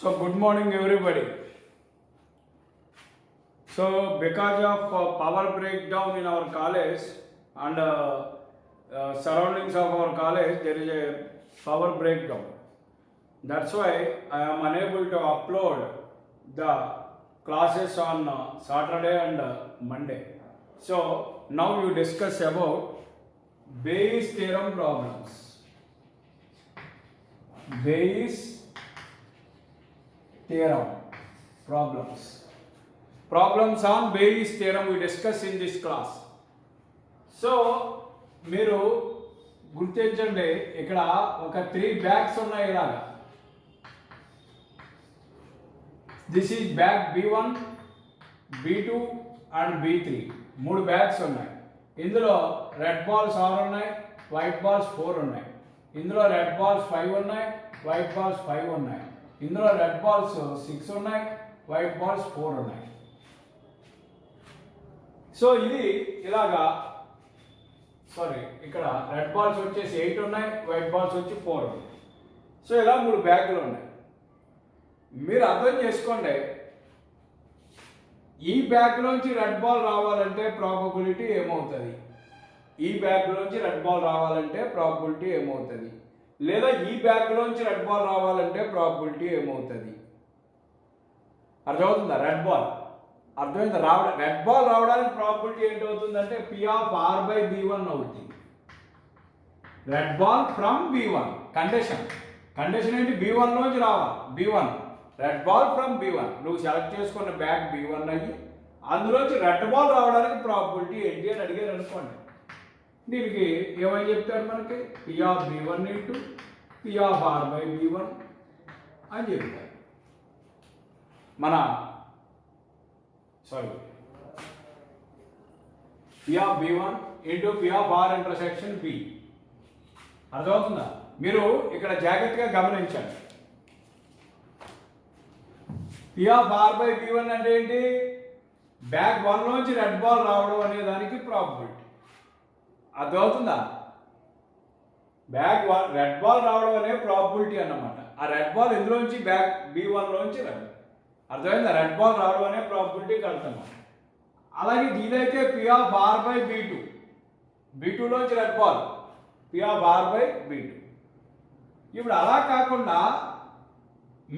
So good morning everybody. So because of power breakdown in our college and surroundings of our college, there is a power breakdown. That's why I am unable to upload the classes on Saturday and Monday. So now you discuss about Bayes theorem problems. Bayes theorem problems on Bayes theorem we discuss in this class. So మీరు గుర్తించండి, ఇక్కడ ఒక 3 bags ఉన్నాయి. ఇలాగా this is bag B1, B2 and B3. 3 bags ఉన్నాయి. ఇందులో red balls 6 ఉన్నాయి, white balls 4 ఉన్నాయి. ఇందులో రెడ్ బాల్స్ 5 ఉన్నాయి, వైట్ బాల్స్ 5 ఉన్నాయి. ఇందులో రెడ్ బాల్స్ 6 ఉన్నాయి, వైట్ బాల్స్ 4 ఉన్నాయి. సో ఇది ఇలాగా, సారీ, ఇక్కడ రెడ్ బాల్స్ వచ్చేసి 8 ఉన్నాయి, వైట్ బాల్స్ వచ్చి 4 ఉన్నాయి. సో ఇలా 3 బ్యాగులు ఉన్నాయి. మీరు అర్థం చేసుకోండి, ఈ బ్యాగ్లోంచి రెడ్ బాల్ రావాలంటే ప్రాబబిలిటీ ఏమవుతుంది, ఈ బ్యాగ్లోంచి రెడ్ బాల్ రావాలంటే ప్రాబబిలిటీ ఏమవుతుంది, లేదా ఈ బ్యాగ్లోంచి రెడ్ బాల్ రావాలంటే ప్రాబబిలిటీ ఏమవుతుంది. అర్థమవుతుందా? రెడ్ బాల్ అర్థమైందా? రెడ్ బాల్ రావడానికి ప్రాబబిలిటీ ఏంటవుతుందంటే P(r/B1) అవుతుంది. Red ball from B1 condition ఏంటి? B1 లోంచి రావాలి. B1 red ball from B1, నువ్వు సెలెక్ట్ చేసుకున్న బ్యాగ్ B1 అయ్యి అందులోంచి రెడ్ బాల్ రావడానికి ప్రాబబిలిటీ ఏంటి అని అడిగారు అనుకోండి. దీనికి ఏమని చెప్తాడు మనకి? P(b1) × P(r/B1) అని చెప్తారు. P(b1) × P(r)(B). అర్థమవుతుందా? మీరు ఇక్కడ జాగ్రత్తగా గమనించండి. P(r/B1) అంటే ఏంటి? బ్యాగ్ 1 లోంచి రెడ్ బాల్ రావడం అనే దానికి ప్రాబబిలిటీ. అర్థమవుతుందా? బ్యాగ్ రెడ్ బాల్ రావడం అనే ప్రాబబిలిటీ అన్నమాట. ఆ రెడ్ బాల్ ఎందులోంచి? బ్యాగ్ B1 లోంచి రాదు. అర్థమైందా? రెడ్ బాల్ రావడం అనే ప్రాబబిలిటీ కడతాము. అలాగే ఇదైతే P(r/B2), B2 లోంచి రెడ్ బాల్ P(r/B2). ఇప్పుడు అలా కాకుండా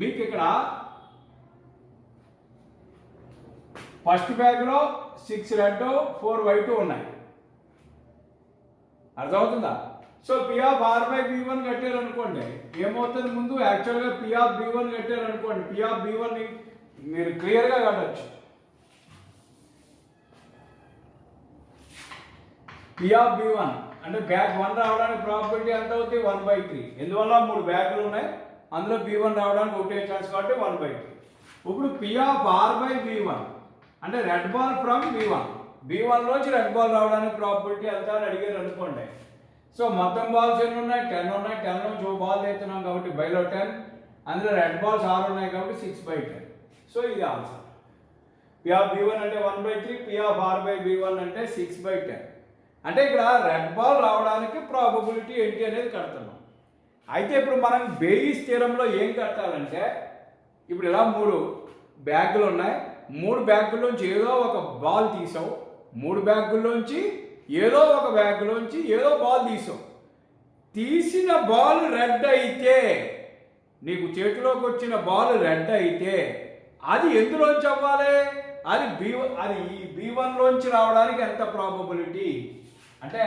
మీకు ఇక్కడ ఫస్ట్ బ్యాగ్లో 6 రెడ్ 4 వైట్ ఉన్నాయి. అర్థమవుతుందా? సో P(r/B1) కట్టారు అనుకోండి, ఏమవుతుంది? ముందు యాక్చువల్గా P(b1) కట్టారు అనుకోండి, P(b1) మీరు క్లియర్గా కట్టచ్చు. P(b1) అంటే బ్యాగ్ 1 రావడానికి ప్రాబబిలిటీ ఎంత అవుతుంది? 1/3. ఎందువల్ల 3 బ్యాగులు ఉన్నాయి, అందులో B1 రావడానికి ఒకటే ఛాన్స్ కాబట్టి 1/3. ఇప్పుడు P(r/B1) అంటే రెడ్ బాల్ ఫ్రమ్ B1 లోంచి రెడ్ బాల్ రావడానికి ప్రాబబిలిటీ ఎంత అని అడిగారు అనుకోండి. సో మొత్తం బాల్స్ ఎన్ని ఉన్నాయి? 10 ఉన్నాయి. 10 నుంచి ఒక బాల్ తెస్తున్నాం కాబట్టి బైలో 10, అందులో రెడ్ బాల్స్ 6 ఉన్నాయి కాబట్టి 6/10. సో ఇది ఆన్సర్. P(b1) అంటే 1/3, P(r/B1) అంటే 6/10. అంటే ఇక్కడ రెడ్ బాల్ రావడానికి ప్రాబబిలిటీ ఏంటి అనేది కడుతున్నాం. అయితే ఇప్పుడు మనం బేయిస్ థియరంలో ఏం కట్టాలంటే, ఇప్పుడు ఇలా 3 బ్యాగులు ఉన్నాయి. 3 బ్యాగుల్లోంచి ఏదో ఒక బాల్ తీసావు, 3 బ్యాగుల్లోంచి ఏదో ఒక బ్యాగులోంచి ఏదో బాల్ తీసావు. తీసిన బాల్ రెడ్ అయితే, నీకు చేతిలోకి వచ్చిన బాల్ రెడ్ అయితే అది ఎందులోంచి అవ్వాలి? అది ఈ B1 లోంచి రావడానికి ఎంత ప్రాబబిలిటీ అంటే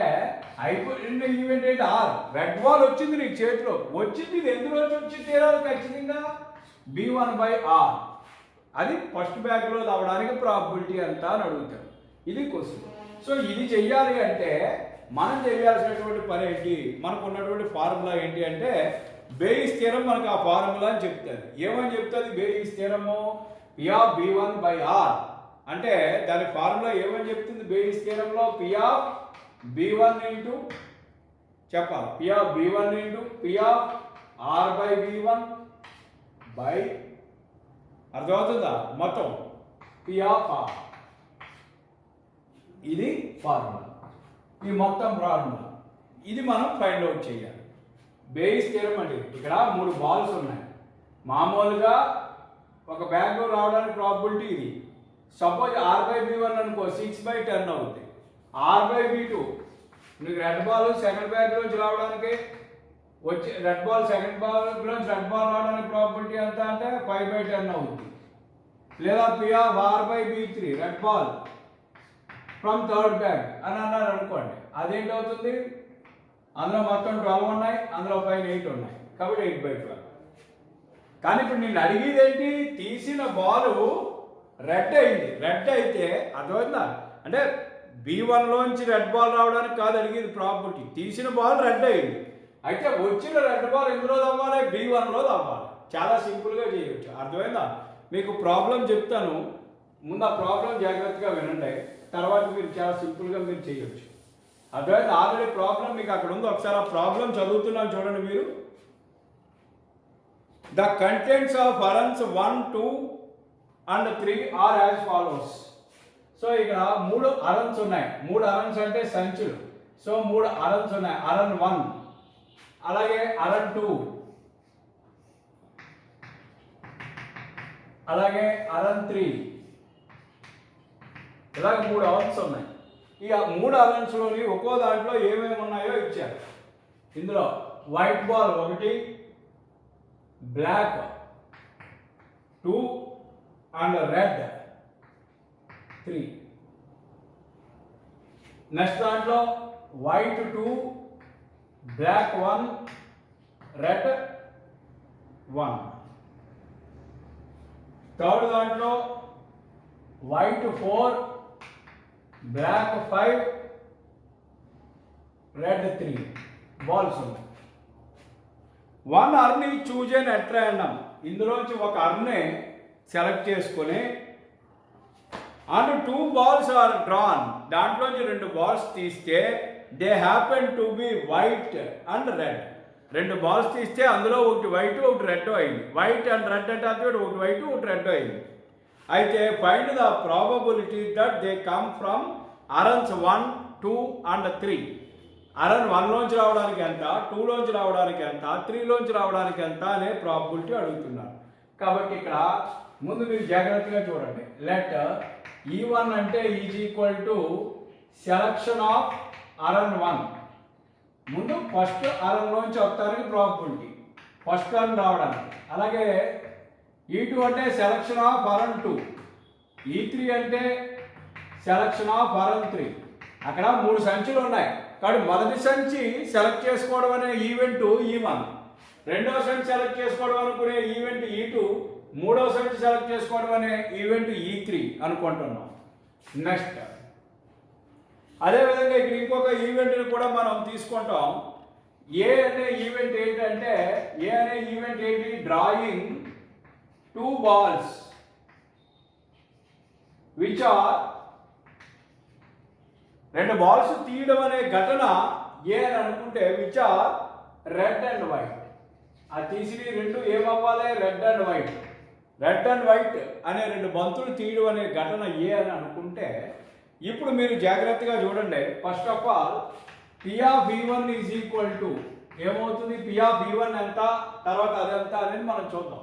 అయిపోయింది. ఈవెంట్ ఏంటి? R. రెడ్ బాల్ వచ్చింది నీకు చేతిలో, వచ్చింది. ఇది ఎందులోంచి వచ్చి తీరాలి? ఖచ్చితంగా B1/R. అది ఫస్ట్ బ్యాగ్లో రావడానికి ప్రాబబిలిటీ ఎంత అని అడుగుతారు. ఇది క్వశ్చన్. సో ఇది చెయ్యాలి అంటే మనం చేయాల్సినటువంటి పని ఏంటి? మనకు ఉన్నటువంటి ఫార్ములా ఏంటి అంటే, బేయిస్ థియరం మనకు ఆ ఫార్ములా అని చెప్తుంది. ఏమని చెప్తుంది బేయిస్ థియరము? P(b1/R) అంటే దాని ఫార్ములా ఏమని చెప్తుంది బేయిస్ థియరంలో? P(b1) చెప్పాలి, P(b1) × P(r/B1) బై, అర్థమవుతుందా? మొత్తం P(r). ఇది ఫార్ములా, ఈ మొత్తం ఫార్ములా. ఇది మనం ఫైండ్ అవుట్ చేయాలి. బేయిస్ థియరం అంటే ఇక్కడ 3 బాల్స్ ఉన్నాయి. మామూలుగా ఒక బ్యాగ్ రావడానికి ప్రాబిలిటీ ఇది. సపోజ్ R/B1 అనుకో 6/10 అవుతుంది. R/B2 నీకు రెడ్ బాల్ సెకండ్ బ్యాగ్ నుంచి రావడానికి వచ్చి రెడ్ బాల్ సెకండ్ బాల్ నుంచి రెడ్ బాల్ రావడానికి ప్రాబిలిటీ ఎంత అంటే 5/10 అవుతుంది. లేదా PR/B3 red ball from third bag అని అన్నారు అనుకోండి, అదేంటి అవుతుంది? అందులో మొత్తం 12 ఉన్నాయి, అందులో పైన 8 ఉన్నాయి, కాబట్టి 8/12. కానీ ఇప్పుడు నేను అడిగేది ఏంటి? తీసిన బాల్ రెడ్ అయింది. రెడ్ అయితే అర్థమైందా? అంటే B1లోంచి రెడ్ బాల్ రావడానికి కాదు అడిగేది ప్రాబిలిటీ. తీసిన బాల్ రెడ్ అయింది, అయితే వచ్చిన రెడ్ బాల్ ఎందులో తవ్వాలి? B1లో తవ్వాలి. చాలా సింపుల్గా చేయవచ్చు. అర్థమైందా? మీకు ప్రాబ్లం చెప్తాను, ముందు ఆ ప్రాబ్లం జాగ్రత్తగా వినండి, తర్వాత మీరు చాలా సింపుల్గా మీరు చేయొచ్చు. అర్థమైంది? ఆల్రెడీ ప్రాబ్లం మీకు అక్కడ ఉంది, ఒకసారి ఆ ప్రాబ్లం చదువుతున్నాను చూడండి మీరు. The contents of arrays 1, 2 and 3 are as follows. So ఇక్కడ 3 అరన్స్ ఉన్నాయి. 3 అరన్స్ అంటే సంచులు. సో 3 అరన్స్ ఉన్నాయి. అరన్ 1, అలాగే అరన్ 2, అలాగే అరన్ 3, ఇలాగ 3 అరన్స్ ఉన్నాయి. ఈ 3 అరన్స్లోని ఒక్కో దాంట్లో ఏమేమి ఉన్నాయో ఇచ్చారు. ఇందులో white ball 1, black 2 and red 3. Next దాంట్లో వైట్ 2, బ్లాక్ 1, రెడ్ 1. థర్డ్ దాంట్లో వైట్ 4, బ్లాక్ 5, రెడ్ 3 బాల్స్ ఉన్నాయి. 1 అర్ని చూజ్ అండ్ అట్ రాండమ్, ఇందులోంచి ఒక అర్ని సెలెక్ట్ చేసుకొని అండ్ 2 balls ఆర్ డ్రాన్, దాంట్లోంచి 2 balls తీస్తే they happen to be white and red. 2 balls తీస్తే అందులో ఒకటి వైట్ ఒకటి రెడ్ అయింది. వైట్ అండ్ రెడ్ అంటే అది ఒకటి వైట్ ఒకటి రెడ్ అయింది. అయితే find the probability that they come from urns 1, 2 and 3. Urn 1లోంచి రావడానికి ఎంత, 2లోంచి రావడానికి ఎంత, 3లోంచి రావడానికి ఎంత అనే ప్రాబిలిటీ అడుగుతున్నారు. కాబట్టి ఇక్కడ ముందు మీరు జాగ్రత్తగా చూడండి. లెట్ E1 అంటే is equal to selection of Aaron 1. ముందు ఫస్ట్ అరన్లోంచి వస్తారని ప్రాబిలిటీ, ఫస్ట్ అరన్ రావడానికి. అలాగే E2 అంటే సెలక్షన్ ఆఫ్ అరన్ 2, E3 అంటే సెలక్షన్ ఆఫ్ అరన్ 3. అక్కడ 3 సంచులు ఉన్నాయి కాబట్టి మొదటి సంచి సెలెక్ట్ చేసుకోవడం అనే ఈవెంట్ E1, రెండవ సంచి సెలెక్ట్ చేసుకోవడం అనుకునే ఈవెంట్ E2, మూడవ సంచి సెలెక్ట్ చేసుకోవడం అనే ఈవెంట్ E3 అనుకుంటున్నాం. నెక్స్ట్ అదేవిధంగా ఇక్కడ ఇంకొక ఈవెంట్ని కూడా మనం తీసుకుంటాం. ఏ అనే ఈవెంట్ ఏంటంటే, ఏ అనే ఈవెంట్ ఏంటి? Drawing 2 balls which are 2 balls తీయడం అనే ఘటన ఏ అని అనుకుంటే which are red and white. ఆ తీసిన 2 ఏమవ్వాలి? Red and white. Red and white అనే 2 బంతులు తీయడం అనే ఘటన ఏ అని అనుకుంటే, ఇప్పుడు మీరు జాగ్రత్తగా చూడండి. First of all P of E1 is equal to ఏమవుతుంది? P of E1 ఎంత, తర్వాత అదెంత అనేది మనం చూద్దాం.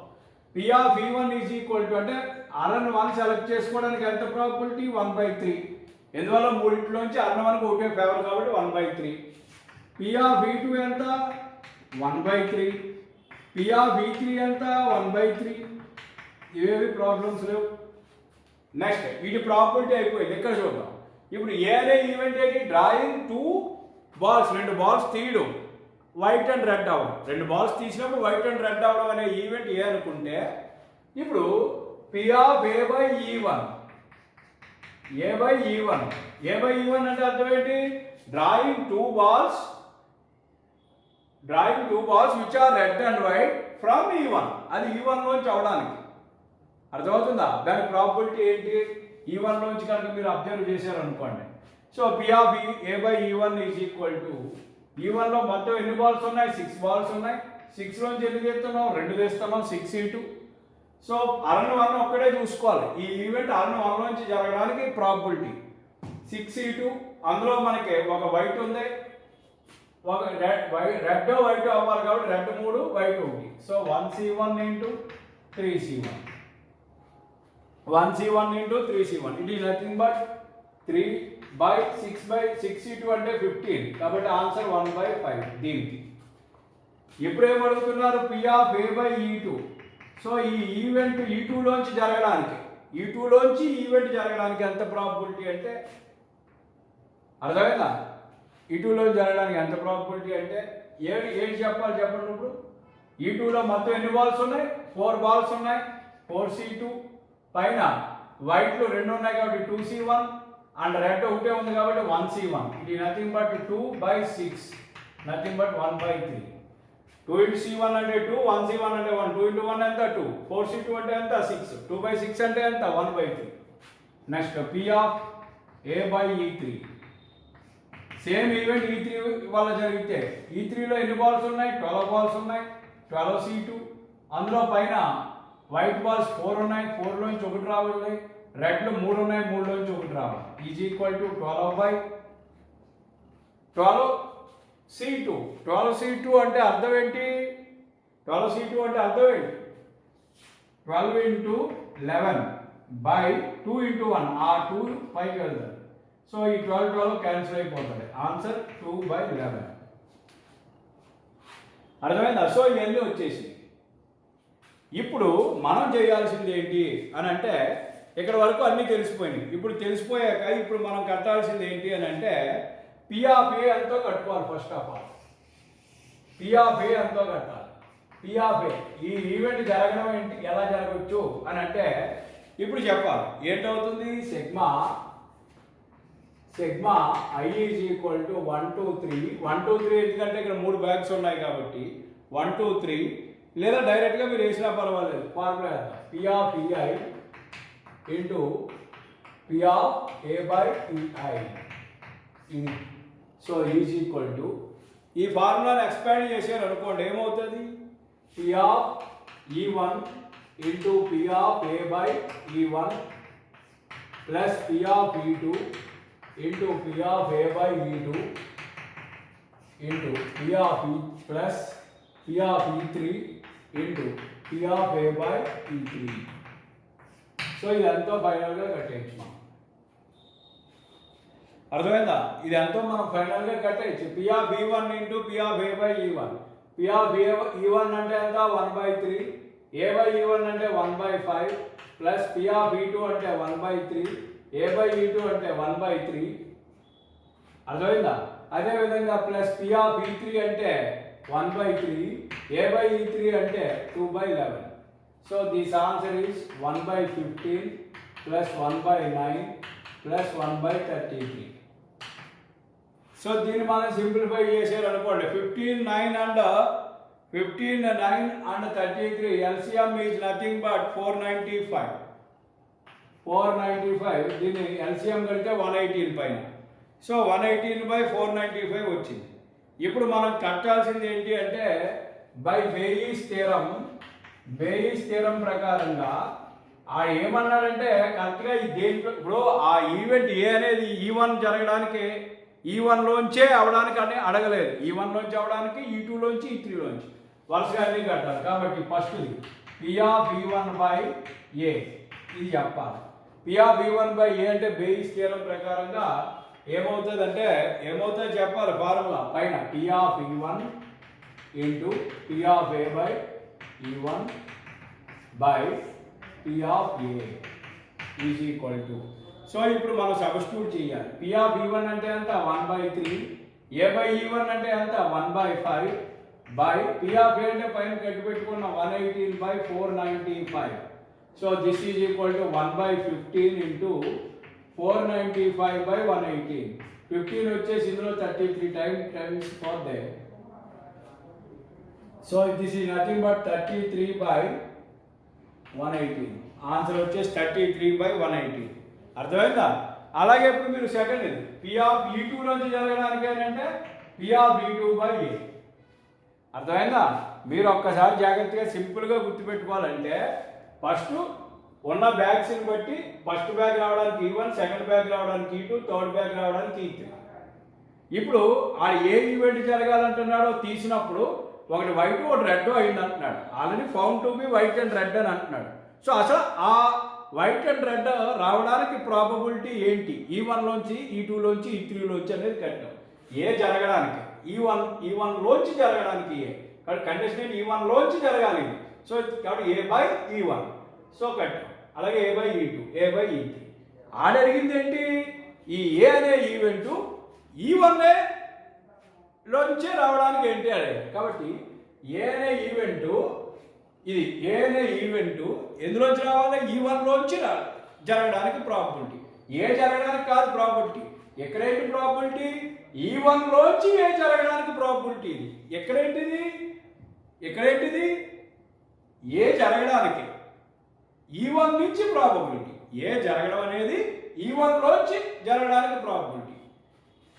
P of E1 is equal to అంటే అరన్ 1 సెలెక్ట్ చేసుకోవడానికి ఎంత ప్రాబిలిటీ? 1/3. ఎందువల్ల మూడింటిలోంచి అరన్ 1కి ఒకటే ఫేవర్ కాబట్టి 1/3. P of E2 ఎంత? 1/3. P of E3 ఎంత? 1/3. ఇవేవి ప్రాబ్లమ్స్ లేవు. నెక్స్ట్ వీటి ప్రాబిలిటీ అయిపోయింది. ఇక్కడ చూద్దాం. ఇప్పుడు ఏ అనే ఈవెంట్ ఏంటి? డ్రాయింగ్ 2 balls, 2 balls తీయడం, వైట్ అండ్ రెడ్ అవ్వడం. 2 balls తీసినప్పుడు వైట్ అండ్ రెడ్ అవ్వడం అనే ఈవెంట్ ఏ అనుకుంటే, ఇప్పుడు P of A/E1, A/E1, A/E1 అంటే అర్థం ఏంటి? Drawing 2 balls which are red and white from E1. అది E1 లోంచి అవడానికి అర్థమవుతుందా? దాని ప్రాబిలిటీ ఏంటి? E1 లోంచి కనుక మీరు అబ్జర్వ్ చేశారనుకోండి. So P of A/E1 is equal to E1 లో మొత్తం ఎన్ని బాల్స్ ఉన్నాయి? 6 balls ఉన్నాయి. 6 లోంచి ఎన్ని తీస్తున్నాం? 2 తీస్తున్నాం. 6 E2. సో అరన్ 1 ఒక్కడే చూసుకోవాలి. ఈ ఈవెంట్ అరన్ 1 లోంచి జరగడానికి ప్రాబిలిటీ 6 E2. అందులో మనకి ఒక వైట్ ఉంది, ఒక రెడ్ వైట్ అవ్వాలి కాబట్టి red 3 white 1. So 1C1 into 3C1. 1c1 into 3c1. It is nothing but 3 by 6 by 6c2 అంటే 15. కాబట్టి ఆన్సర్ 1/5 దీనికి. ఇప్పుడు ఏం అడుగుతున్నారు? P of A by E2. So ఈ ఈవెంట్ E2 లోంచి జరగడానికి ఎంత ప్రాబబిలిటీ అంటే అర్థమైందా? E2 లోంచి జరగడానికి ఎంత ప్రాబబిలిటీ అంటే ఏడు చెప్పాలి చెప్పండి. ఇప్పుడు E2లో మొత్తం ఎన్ని బాల్స్ ఉన్నాయి? 4 బాల్స్ ఉన్నాయి. 4c2 పైన వైట్లో 2 ఉన్నాయి కాబట్టి 2c1 అండ్ రెడ్ ఒకటే ఉంది కాబట్టి 1c1. ఇది nothing but 2/6, nothing but 1/3. 2 into c1 అంటే 2, 1c1 అంటే 1, 2 into 1 ఎంత 2, 4c2 అంటే ఎంత 6, 2/6 అంటే ఎంత 1/3. Next P of A by E3. Same event E3 వల్ల జరిగితే E3లో ఎన్ని బాల్స్ ఉన్నాయి? 12 బాల్స్ ఉన్నాయి. 12c2 అందులో పైన వైట్ బాల్స్ 4 ఉన్నాయి. 4 లోంచి ఒకటి రావాలి. రెడ్లు 3 ఉన్నాయి. 3 లోంచి ఒకటి రావాలి. Is equal to 12/12c2. 12c2 అంటే అర్థం ఏంటి? 12c2 అంటే అర్థం ఏంటి? 12 into 11 by 2 into 1. ఆ 2 పైకి వెళ్తారు. సో ఈ 12 క్యాన్సిల్ అయిపోతుంది. ఆన్సర్ 2/11. అర్థమైందా? సో ఇవన్నీ వచ్చేసి ఇప్పుడు మనం చేయాల్సింది ఏంటి అని అంటే ఇక్కడ వరకు అన్నీ తెలిసిపోయినాయి. ఇప్పుడు తెలిసిపోయాక ఇప్పుడు మనం కట్టాల్సింది ఏంటి అని అంటే P of A ఎంతో కట్టుకోవాలి. First of all P of A ఎంతో కట్టాలి. P of A ఈ ఈవెంట్ జరగడం ఏంటి, ఎలా జరగవచ్చు అని అంటే ఇప్పుడు చెప్పాలి. ఏంటవుతుంది? Sigma I is equal to 1 2 3. 1 2 3 ఎందుకంటే ఇక్కడ 3 బ్యాగ్స్ ఉన్నాయి కాబట్టి 1 2 3, లేదా డైరెక్ట్గా మీరు వేసినా పర్వాలేదు. Formula P of EI into P of A by EI. So is equal to ఈ ఫార్ములాని ఎక్స్పాండ్ చేశారు అనుకోండి, ఏమవుతుంది? P of E1 into P of A by E1 plus P of E2 into P of A by E2 into P of E plus P of E3 into P of A by E3. So ఇదంతా ఫైనల్గా కట్టేయచ్చు మనం. అర్థమైందా? ఇదంతా మనం ఫైనల్గా కట్టేయచ్చు. P of E1 into P of A by E1. P of E1 అంటే ఎంత 1/3, A by E1 అంటే 1/5 ప్లస్ P of E2 అంటే 1/3, A by E2 అంటే 1/3. అర్థమైందా? అదేవిధంగా ప్లస్ P of E3 అంటే 1/3, A by E3 అంటే 2/11. So this answer is 1/15 plus 1/9 plus 1/33. So దీన్ని మనం సింప్లిఫై చేసారు అనుకోండి. 15 9 and 33 LCM is nothing but 495. 495 దీన్ని LCM కలిపితే 118 పైన. సో 118/495 వచ్చింది. ఇప్పుడు మనం కట్టాల్సింది ఏంటి అంటే బై బేయిస్ థియరం ప్రకారంగా ఏమన్నాడంటే కరెక్ట్గా ఈ దేంట్లో ఇప్పుడు ఆ ఈవెంట్ ఏ అనేది E1 జరగడానికి E1 లోంచే అవడానికి అని అడగలేదు. E1 లోంచి అవడానికి E2 లోంచి E3 లోంచి వరుసగా అన్నీ కట్టాలి. కాబట్టి first P of E1 by A ఇది చెప్పాలి. P of E1 by A అంటే బేయిస్ థియరం ప్రకారంగా ఏమవుతుంది చెప్పాలి. ఫార్ములా పైన P of E1 into P of A by E1 by P of A is equal to. So ఇప్పుడు మనం substitute చేయాలి. P of E1 అంటే ఎంత 1/3, A by E1 అంటే ఎంత 1/5 by P of A అంటే పైన కట్టి పెట్టుకున్న 118/495. So this is equal to 1/15 into 495/118. 15 వచ్చేసి ఇందులో 33 టైమ్స్ పోతే. So this is nothing but 33/118. Answer వచ్చేసి 33/118. అర్థమైందా? అలాగే ఇప్పుడు మీరు సెకండ్ ఇది P of E2 నుంచి జరగడానికి ఏంటంటే P of E2 by A. అర్థమైందా? మీరు ఒక్కసారి జాగ్రత్తగా సింపుల్గా గుర్తుపెట్టుకోవాలంటే ఫస్ట్ ఉన్న బ్యాగ్స్ని బట్టి ఫస్ట్ బ్యాగ్ రావడానికి E1, సెకండ్ బ్యాగ్ రావడానికి E2, థర్డ్ బ్యాగ్ రావడానికి E3. ఇప్పుడు ఆ ఏ ఈవెంట్ జరగాలంటున్నాడో తీసినప్పుడు ఒకటి వైట్ ఒకటి రెడ్ అయింది అంటున్నాడు. Already found to be white and red అని అంటున్నాడు. సో అసలు ఆ వైట్ అండ్ రెడ్ రావడానికి ప్రాబబిలిటీ ఏంటి? E1 లోంచి, E2 లోంచి, E3 లోంచి అనేది కట్టాం. ఏ జరగడానికి E1 లోంచి జరగడానికి ఏ, కాబట్టి కండిషన్ E1 లోంచి జరగాలి. సో కాబట్టి A/E1 సో కట్టాం. అలాగే A/E2, A/E3. అడిగింది ఏంటి? ఈ ఏ అనే ఈవెంట్ E1 లోంచి రావడానికి ఏంటి అడిగారు. కాబట్టి ఏ అనే ఈవెంట్ ఇది ఏ అనే ఈవెంట్ ఎందులోంచి రావాలి? E1 లోంచి జరగడానికి ప్రాబిలిటీ. ఏ జరగడానికి కాదు ప్రాబిలిటీ. ఎక్కడేంటి ప్రాబిలిటీ? E1 లోంచి ఏ జరగడానికి ప్రాబిలిటీ. ఇది ఎక్కడేంటిది? ఏ జరగడానికి E1 నుంచి ప్రాబబిలిటీ. ఏ జరగడం అనేది E1 లోంచి జరగడానికి ప్రాబబిలిటీ.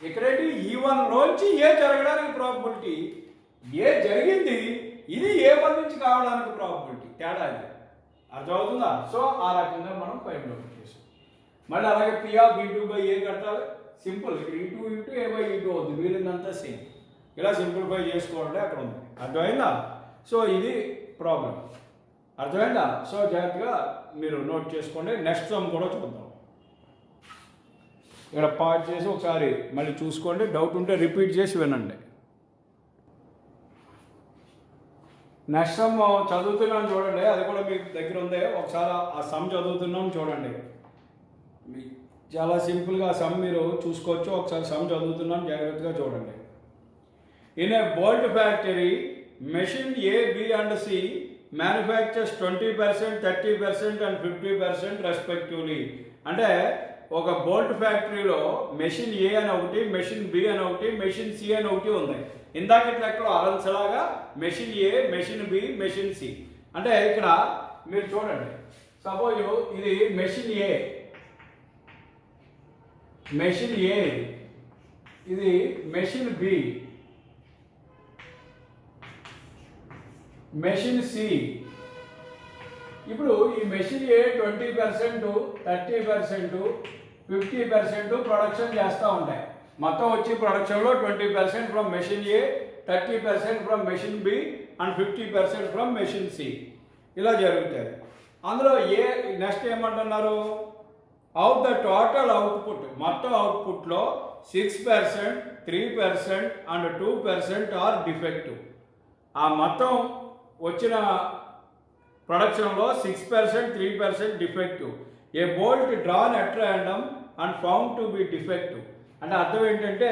ఇక్కడేంటి? E1 లోంచి ఏ జరగడానికి ప్రాబబిలిటీ. ఏ జరిగింది ఇది A1 నుంచి కావడానికి ప్రాబబిలిటీ. తేడా ఇది అర్థమవుతుందా? సో ఆ రకంగా మనం ఫైండ్ అవుట్ చేసాం. మళ్ళీ అలాగే P/E2/A కట్టాలి. సింపుల్. E2 × A/E2 అవుతుంది. వీళ్ళంతా సేమ్. ఇలా సింప్లిఫై చేసుకోవాలంటే అక్కడ ఉంది. అర్థమైందా? సో ఇది ప్రాబ్లం. అర్థమైందా? సో జాగ్రత్తగా మీరు నోట్ చేసుకోండి. నెక్స్ట్ సమ్ కూడా చూద్దాం. ఇక్కడ పాజ్ చేసి ఒకసారి మళ్ళీ చూసుకోండి. డౌట్ ఉంటే రిపీట్ చేసి వినండి. నెక్స్ట్ సమ్ చదువుతున్నాను చూడండి. అది కూడా మీకు దగ్గర ఉంది. ఒకసారి ఆ సమ్ చదువుతున్నాం చూడండి. చాలా సింపుల్గా సమ్ మీరు చూసుకోవచ్చు. ఒకసారి సమ్ చదువుతున్నాం, జాగ్రత్తగా చూడండి. In a bolt factory machine A, B and C manufactures 20%, 30% and 50% respectively. అంటే ఒక బోల్ట్ ఫ్యాక్టరీలో మెషిన్ ఏ అని ఒకటి, మెషిన్ బి అని ఒకటి, మెషిన్ సి అని ఒకటి ఉంది. ఇందాక లెక్కలో అలన్స్లాగా machine A, machine B, machine C. అంటే ఇక్కడ మీరు చూడండి. సపోజ్ ఇది మెషిన్ ఏ, ఇది మెషిన్ బి, మెషిన్ సి. ఇప్పుడు ఈ మెషిన్ ఏ 20%, 30%, 50% ప్రొడక్షన్ చేస్తూ ఉంటాయి. మొత్తం వచ్చి ప్రొడక్షన్లో 20% from machine A, 30% from machine B and 50% from machine C. ఇలా జరుగుతుంది. అందులో ఏ నెక్స్ట్ ఏమంటున్నారు? అవుట్ ద టోటల్ అవుట్పుట్, మొత్తం అవుట్పుట్లో 6%, 3% అండ్ 2% ఆర్ డిఫెక్టివ్. ఆ మొత్తం వచ్చిన ప్రొడక్షన్లో 6%, 3% defective. A bolt drawn at random and found to be defective. అంటే అర్థం ఏంటంటే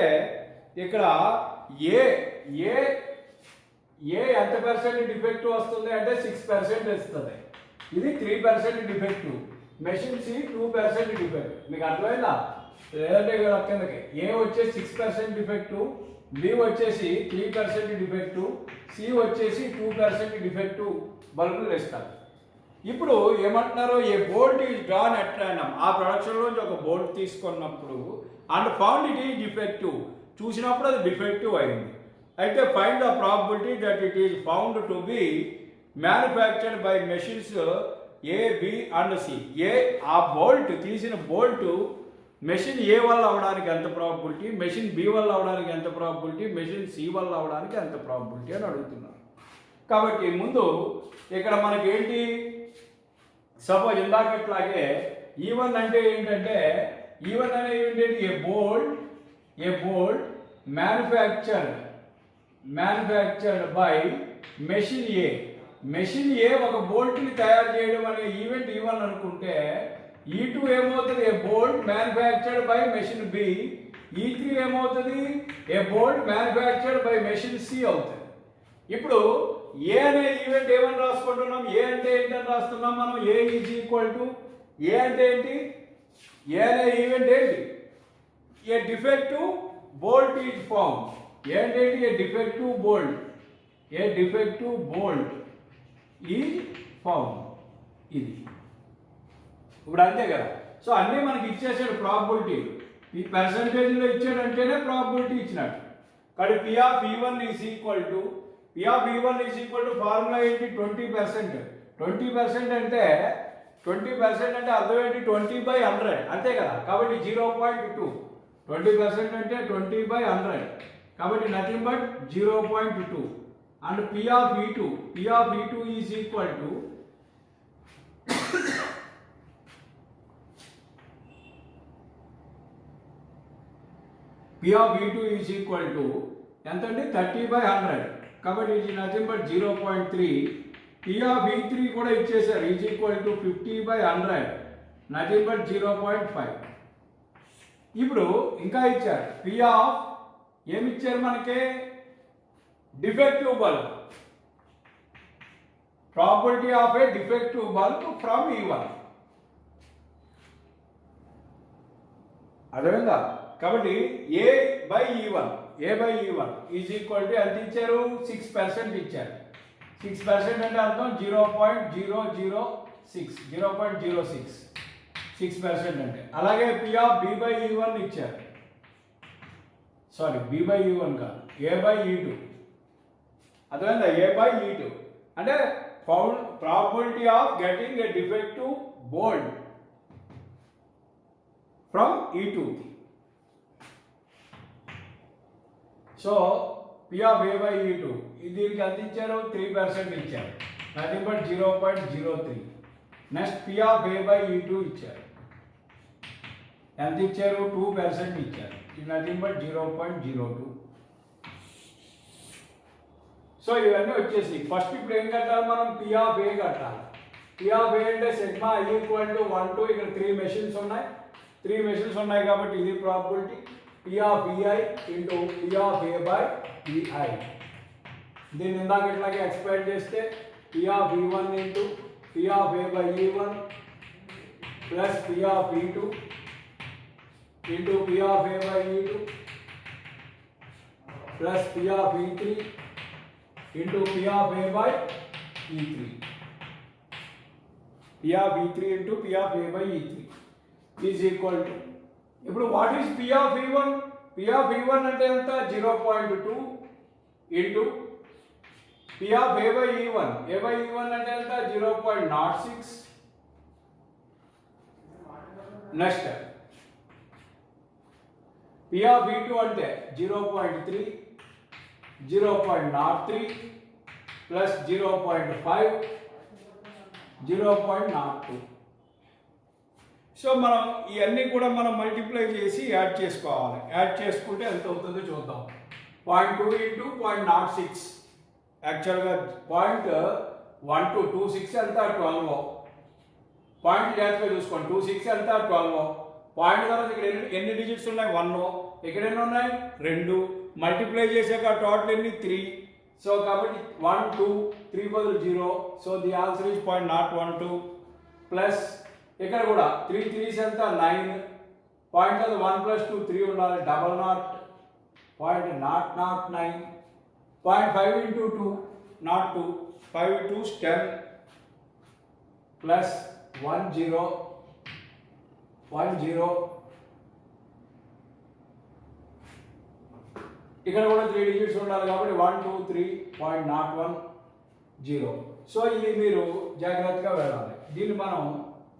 ఇక్కడ ఏ ఎంత పర్సెంట్ డిఫెక్టివ్ వస్తుంది అంటే 6% వస్తుంది. ఇది 3% డిఫెక్టివ్. Machine C 2% defect. మీకు అర్థమైందా? లేదంటే కిందకి ఏ వచ్చేసి 6% డిఫెక్టివ్, బి వచ్చేసి 3% డిఫెక్టివ్, సి వచ్చేసి 2% డిఫెక్టివ్ బల్బులు ఇస్తారు. ఇప్పుడు ఏమంటున్నారు? A bolt is drawn at random. ఆ ప్రొడక్షన్లోంచి ఒక బోల్ట్ తీసుకున్నప్పుడు and found it is defective, చూసినప్పుడు అది డిఫెక్టివ్ అయింది. అయితే find the probability that it is found to be manufactured by machines A, B and C. ఆ బోల్ట్ తీసిన బోల్ట్ మెషిన్ ఏ వల్ల అవడానికి ఎంత ప్రాబిలిటీ, మెషిన్ బి వల్ల అవడానికి ఎంత ప్రాబిలిటీ, మెషిన్ సి వల్ల అవడానికి ఎంత ప్రాబిలిటీ అని అడుగుతున్నారు. కాబట్టి ముందు ఇక్కడ మనకి ఏంటి? సపోజ్ ఇందాకట్లాగే E1 అంటే ఏంటంటే E1 అనేది ఏంటంటే a bolt manufactured by machine A. Machine A ఒక బోల్ట్ని తయారు చేయడం అనే ఈవెంట్ E1 అనుకుంటే, E2 ఏమవుతుంది? A bolt manufactured by machine B. E3 ఏమవుతుంది? A bolt manufactured by machine C అవుతుంది. ఇప్పుడు ఏ అనే ఈవెంట్ ఏమని రాసుకుంటున్నాం? ఏ అంటే ఏంటని రాస్తున్నాం మనం? ఏ ఈజ్ ఈక్వల్ టు ఏ అంటే ఏంటి? ఏ అనే ఈవెంట్ ఏంటి? ఏ డిఫెక్టివ్ బోల్ట్ ఈజ్ ఫౌండ్. ఏ అంటే ఏంటి? ఏ డిఫెక్టివ్ బోల్ట్ ఈజ్ ఫౌండ్. ఇది ఇప్పుడు అంతే కదా. సో అన్నీ మనకి ఇచ్చేసాడు ప్రాబిలిటీ. ఈ పర్సంటేజ్లో ఇచ్చాడంటేనే ప్రాబిలిటీ ఇచ్చినట్టు. కాబట్టి P/E1 is equal to formula ఏంటి? 20%. 20% అంటే 20% అంటే అర్థం ఏంటి? 20/100 అంతే కదా. కాబట్టి 0.2. 20% అంటే 20/100. కాబట్టి nothing but 0.2. And P/E2 is equal to P of V2 is equal to ఎంత అండి 30/100 కాబట్టి ఇది nothing but 0.3. P of V3 కూడా ఇచ్చేసారు is equal to 50/100 nothing but 0.5. ఇప్పుడు ఇంకా ఇచ్చారు P ఆఫ్ ఏమి ఇచ్చారు మనకి defective bulb, property of A defective bulb from E1. అర్థమైందా? కాబట్టి A/E1 ఈజ్ ఈక్వల్ టు ఎంత ఇచ్చారు 6% ఇచ్చారు. 6% అంటే అర్థం 0.006 6% అంటే. అలాగే P ఆఫ్ B/E1 ఇచ్చారు, సారీ B/E1 కాదు A/E2. అర్థమైందా? A/E2 అంటే probability of getting a defective bolt from E2. So P of A/E2 దీనికి ఎంత ఇచ్చారు 3% ఇచ్చారు nothing but 0.03. Next P of A/E2 ఇచ్చారు, ఎంత ఇచ్చారు 2% ఇచ్చారు, ఇది నథింగ్ బట్ 0.02. సో ఇవన్నీ వచ్చేసి ఫస్ట్ ఇప్పుడు ఏం కట్టాలి మనం P ఆఫ్ A కట్టాలి. P ఆఫ్ A అంటే సిగ్మా I ఈక్వల్ టు 1 2 ఇక్కడ 3 మెషిన్స్ ఉన్నాయి కాబట్టి ఇది probability P of EI into P of A/EI. దీన్ని ఇందాక ఇట్లాగే ఎక్స్పాండ్ చేస్తే P of E1 into P of A/E1 plus P of E2 into P of A/E2 plus P of E3 into P of A/E3. P of E3 into P of A/E3 is equal to ఇప్పుడు what is P of E1? P of E1 అంటే ఎంత 0.2 into P of A/E1 అంటే ఎంత 0.06. Next P of E2 అంటే 0.3 0.03 plus 0.5 0.02. So మనం ఇవన్నీ కూడా మనం మల్టిప్లై చేసి యాడ్ చేసుకోవాలి. యాడ్ చేసుకుంటే ఎంత అవుతుందో చూద్దాం. 0.2 ఇంటూ 0.06 యాక్చువల్గా 0.1226 ఎంత 12. పాయింట్ జాగ్రత్తగా చూసుకోండి. 26 ఎంత 12. పాయింట్ తర్వాత ఇక్కడ ఎన్ని డిజిట్స్ ఉన్నాయి 1. ఇక్కడ ఎన్ని ఉన్నాయి 2. మల్టిప్లై చేసాక టోటల్ ఎన్ని 3. సో కాబట్టి 1 2 3 బదులు 0. So the answer is 0.012 plus ఇక్కడ కూడా 3 3s ఎంత 9. పాయింట్ తర్వాత 1 + 2 3 ఉండాలి 00 0.009. 0.5 ఇంటూ 2 02 5 2s 10 ప్లస్ 1 0 1 0. ఇక్కడ కూడా 3 డిజిట్స్ ఉండాలి కాబట్టి 1 2 3.010. సో ఇది మీరు జాగ్రత్తగా వెళ్ళాలి. దీన్ని మనం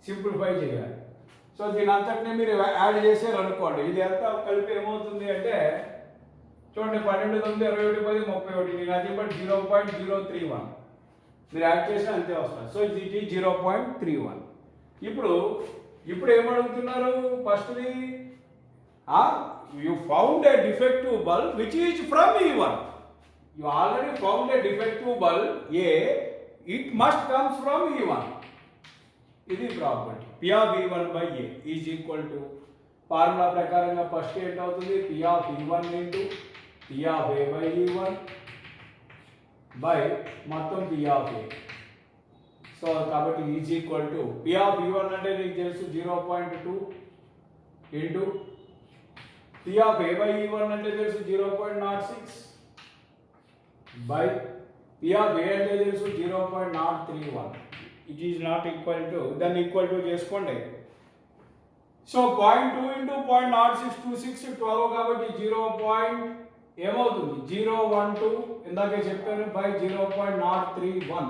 సింప్లిఫై చేయాలి. సో దీని అంతటిని మీరు యాడ్ చేసారు అనుకోండి. ఇది ఎంత కలిపి ఏమవుతుంది అంటే చూడండి 12 9 21 10 31 ఇది అది బట్ 0.031 మీరు యాడ్ చేసినా అంతే వస్తుంది. సో ఇది 0.31. ఇప్పుడు ఏమడుగుతున్నారు ఫస్ట్ది you found a defective bulb which is from E1. You already found a defective bulb A, it must comes from E1. ఇది property P of E1 by A is equal to formula ప్రకారంగా first ఏంటి అవుతుంది P of E1 into P of A by E1 by మొత్తం P of A. So కాబట్టి is equal to P of E1 అంటే నీకు తెలుసు 0.2 into P of A by E1 అంటే తెలుసు 0.06 by P of A అంటే తెలుసు 0.031. It is not equal to దాన్ని ఈక్వల్ టు చేసుకోండి. సో 0.2 into 0.0626 12 కాబట్టి 0. ఏమవుతుంది 0.12 ఇందాకే చెప్పాను బై 0.031.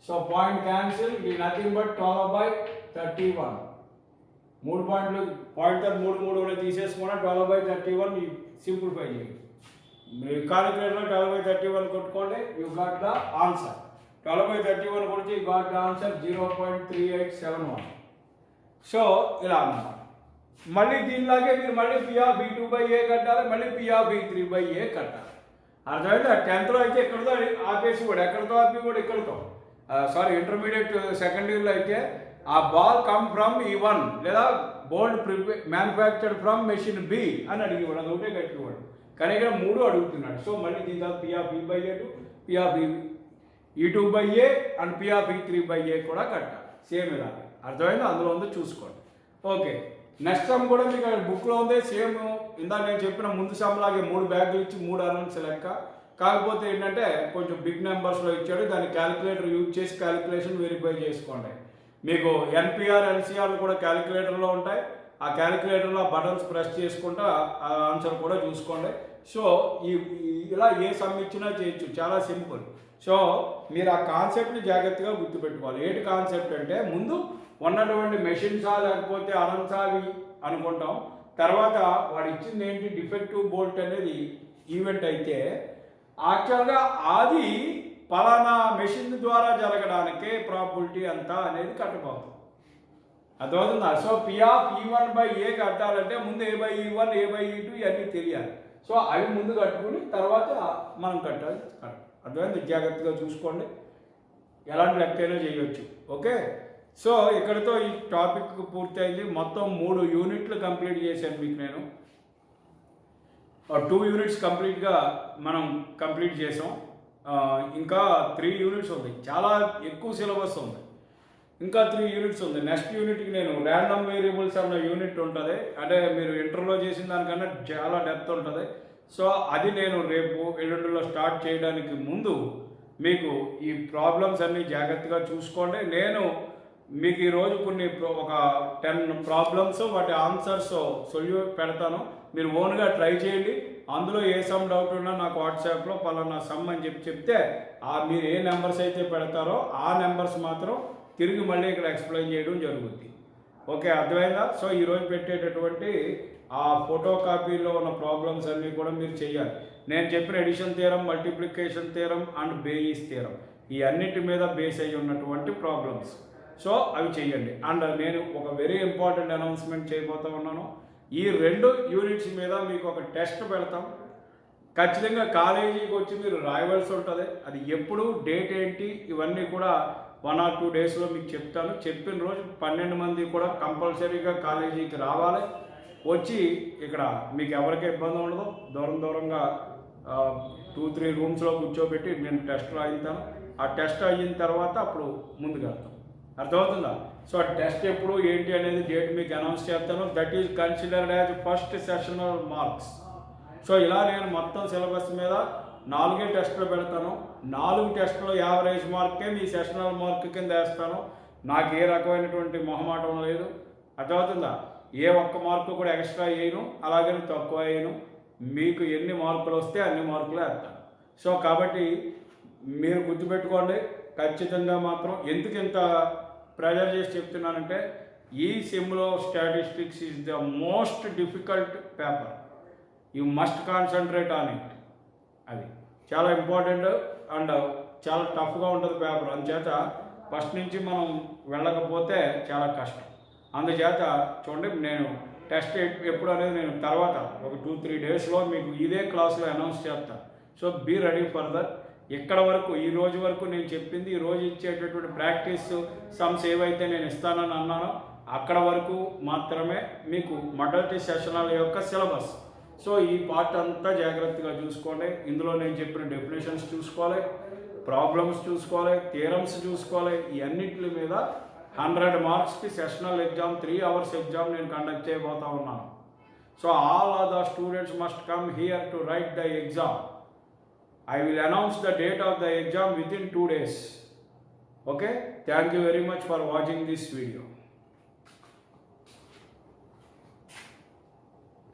సో పాయింట్ క్యాన్సిల్ ఇది నథింగ్ బట్ 12/31. 3 పాయింట్లు పాయింట్ 3 తీసేసుకున్నా 12/31 సింప్లిఫై చేయండి. మీరు కాలిక్యులేటర్లో 12/31 కొట్టుకోండి యూ గాట్ ద ఆన్సర్. 12/31 కొడితే you got the answer 0.3871. So ఇలా అన్నమాట. మళ్ళీ దీనిలాగే మీరు మళ్ళీ పి ఆఫ్ V2/A కట్టాలి, మళ్ళీ పి ఆఫ్ V3/A కట్టాలి. అర్థమైతే 10th అయితే ఎక్కడితో ఆపేసి కూడా ఎక్కడితో ఆపి కూడా ఇక్కడితో సారీ ఇంటర్మీడియట్ సెకండ్ ఇయర్లో అయితే ఆ బాల్ కమ్ ఫ్రమ్ E1 లేదా బోల్డ్ మ్యానుఫ్యాక్చర్డ్ ఫ్రమ్ మెషిన్ బి అని అడిగివాడు, అది ఒకటే కట్టివాడు. కానీ ఇక్కడ 3 అడుగుతున్నాడు. సో మళ్ళీ దీని తర్వాత P of V/A2, P of E2/A and P of E3/A కూడా కట్టాలి సేమ్ ఇలా. అర్థమైంది? అందులో ఉందో చూసుకోండి. ఓకే, నెక్స్ట్ సమ్ కూడా మీకు బుక్లో ఉంది సేమ్. ఇందాక నేను చెప్పిన ముందు సమ్ లాగే 3 బ్యాగులు ఇచ్చి 3 అరౌండ్స్ లెక్క. కాకపోతే ఏంటంటే కొంచెం బిగ్ నెంబర్స్లో ఇచ్చాడు, దాన్ని క్యాలిక్యులేటర్ యూజ్ చేసి క్యాలిక్యులేషన్ వెరిఫై చేసుకోండి. మీకు NPR LCR కూడా క్యాలిక్యులేటర్లో ఉంటాయి. ఆ క్యాలిక్యులేటర్లో బటన్స్ ప్రెస్ చేసుకుంటా ఆ ఆన్సర్ కూడా చూసుకోండి. సో ఇలా ఏ సమ్ ఇచ్చినా చేయొచ్చు, చాలా సింపుల్. సో మీరు ఆ కాన్సెప్ట్ని జాగ్రత్తగా గుర్తుపెట్టుకోవాలి. ఏంటి కాన్సెప్ట్ అంటే ముందు ఉన్నటువంటి మెషిన్సా లేకపోతే అనంతావి అనుకుంటాం. తర్వాత వాడు ఇచ్చింది ఏంటి డిఫెక్టివ్ బోల్ట్ అనేది ఈవెంట్ అయితే యాక్చువల్గా అది పలానా మెషిన్ ద్వారా జరగడానికే ప్రాబిలిటీ అంతా అనేది కట్టబోతుంది. అర్థమవుతుందా? సో పి ఆఫ్ E1/A కట్టాలంటే ముందు A/E1, A/E2 ఇవన్నీ తెలియాలి. సో అవి ముందు కట్టుకుని తర్వాత మనం కట్టాలి. అర్థమైంది? జాగ్రత్తగా చూసుకోండి, ఎలాంటి లెక్కైనా చేయొచ్చు. ఓకే, సో ఇక్కడితో ఈ టాపిక్ పూర్తయింది. మొత్తం 3 యూనిట్లు కంప్లీట్ చేశాను మీకు నేను. 2 యూనిట్స్ కంప్లీట్గా మనం కంప్లీట్ చేసాం. ఇంకా 3 యూనిట్స్ ఉంది, చాలా ఎక్కువ సిలబస్ ఉంది. ఇంకా 3 యూనిట్స్ ఉంది. నెక్స్ట్ యూనిట్కి నేను ర్యాండమ్ వేరియబుల్స్ అన్న యూనిట్ ఉంటుంది, అంటే మీరు ఇంటర్లో చేసిన దానికన్నా చాలా డెప్త్ ఉంటుంది. సో అది నేను రేపు ఎల్లుండిలో స్టార్ట్ చేయడానికి ముందు మీకు ఈ ప్రాబ్లమ్స్ అన్నీ జాగ్రత్తగా చూసుకోండి. నేను మీకు ఈరోజు కొన్ని ఒక 10 ప్రాబ్లమ్స్ వాటి ఆన్సర్స్ పెడతాను, మీరు ఓన్గా ట్రై చేయండి. అందులో ఏ సమ్ డౌట్ ఉన్నా నాకు వాట్సాప్లో పలానా సమ్ అని చెప్తే మీరు ఏ నెంబర్స్ అయితే పెడతారో ఆ నెంబర్స్ మాత్రం తిరిగి మళ్ళీ ఇక్కడ ఎక్స్ప్లెయిన్ చేయడం జరుగుతుంది. ఓకే, అర్థమైందా? సో ఈరోజు పెట్టేటటువంటి ఆ ఫోటో కాపీలో ఉన్న ప్రాబ్లమ్స్ అన్నీ కూడా మీరు చేయాలి. నేను చెప్పిన addition theorem, multiplication theorem and Bayes theorem ఈ అన్నిటి మీద బేస్ అయ్యి ఉన్నటువంటి ప్రాబ్లమ్స్. సో అవి చేయండి. అండ్ నేను ఒక వెరీ ఇంపార్టెంట్ అనౌన్స్మెంట్ చేయబోతూ ఉన్నాను. ఈ 2 యూనిట్స్ మీద మీకు ఒక టెస్ట్ పెడతాం. ఖచ్చితంగా కాలేజీకి వచ్చి మీరు రాయవలసి ఉంటుంది. అది ఎప్పుడు, డేట్ ఏంటి, ఇవన్నీ కూడా 1 or 2 డేస్లో మీకు చెప్తాను. చెప్పిన రోజు 12 మంది కూడా కంపల్సరీగా కాలేజీకి రావాలి. వచ్చి ఇక్కడ మీకు ఎవరికి ఇబ్బంది ఉండదు, దూరంగా 2-3 రూమ్స్లో కూర్చోబెట్టి నేను టెస్ట్ రాయిస్తాను. ఆ టెస్ట్ అయిన తర్వాత అప్పుడు ముందుకు వెళ్తాం. అర్థమవుతుందా? సో టెస్ట్ ఎప్పుడు ఏంటి అనేది డేట్ మీకు అనౌన్స్ చేస్తాను. That is considered as first sessional marks. So ఇలా నేను మొత్తం సిలబస్ మీద 4 టెస్టులు పెడతాను. 4 టెస్టులో యావరేజ్ మార్కే మీ సెషనల్ మార్క్ కింద వేస్తాను. నాకు ఏ రకమైనటువంటి మొహమాటం లేదు. అర్థమవుతుందా? ఏ ఒక్క మార్కు కూడా ఎక్స్ట్రా వేయను, అలాగని తక్కువ వేయను. మీకు ఎన్ని మార్కులు వస్తే అన్ని మార్కులు వేస్తాను. సో కాబట్టి మీరు గుర్తుపెట్టుకోండి ఖచ్చితంగా మాత్రం. ఎందుకు ఇంత ప్రెజర్ చేసి చెప్తున్నానంటే ఈ సెమ్లో statistics is the most difficult paper. You must concentrate on it. అది చాలా ఇంపార్టెంట్ అండ్ చాలా టఫ్గా ఉంటుంది పేపర్. అందుచేత ఫస్ట్ నుంచి మనం వెళ్ళకపోతే చాలా కష్టం. అందుచేత చూడండి, నేను టెస్ట్ ఎప్పుడు అనేది నేను తర్వాత ఒక 2-3 డేస్లో మీకు ఇదే క్లాస్లో అనౌన్స్ చేస్తాను. So be ready for that. ఇక్కడ వరకు ఈ రోజు వరకు నేను చెప్పింది, ఈ రోజు ఇచ్చేటటువంటి ప్రాక్టీస్ సమ్స్ ఏవైతే నేను ఇస్తానని అన్నానో అక్కడ వరకు మాత్రమే మీకు మొదటి సెషనల్ యొక్క సిలబస్. సో ఈ పార్ట్ అంతా జాగ్రత్తగా చూసుకోండి. ఇందులో నేను చెప్పిన డెఫినేషన్స్ చూసుకోవాలి, ప్రాబ్లమ్స్ చూసుకోవాలి, థియరమ్స్ చూసుకోవాలి. ఈ అన్నింటి మీద 100 మార్క్స్కి సెషనల్ ఎగ్జామ్ 3 hours ఎగ్జామ్ నేను కండక్ట్ చేయబోతా ఉన్నాను. So all are the students must come here to write the exam. I will announce the date of the exam within 2 days. Okay, thank you very much for watching this video.